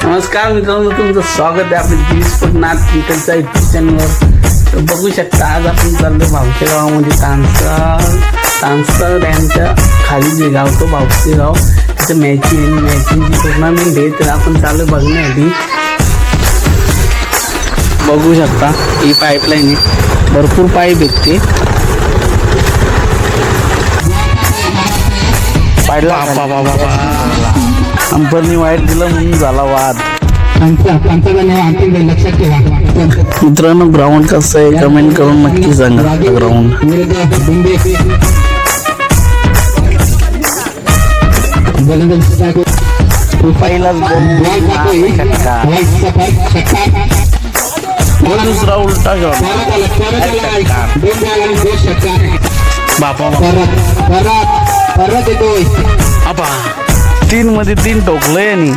नमस्कार मित्रांनो, तुमचं स्वागत आहे आपल्या जी स्फोटनाथ क्रिकेटच्या यूट्यूब चॅनलवर. तर बघू शकता आज आपण चाललो भावचे गावामध्ये. तानसर यांच्या खाली जे गाव तो भावचे गाव, तिथं मॅचिंगची टुर्नामेंट आहे. तर आपण चालू बघण्यासाठी बघू शकता ही पाईपलाईन आहे, भरपूर पाईप आहेत ते पाडला. अंपरनी वाईट दिलं म्हणून झाला वाद. मित्रांनो, ग्राउंड कसं आहे कमेंट करून नक्की सांगा. ग्राउंड पहिलाच दुसरा उलटा बापा बापा 3 मध्ये 3 ठोकलंय आणि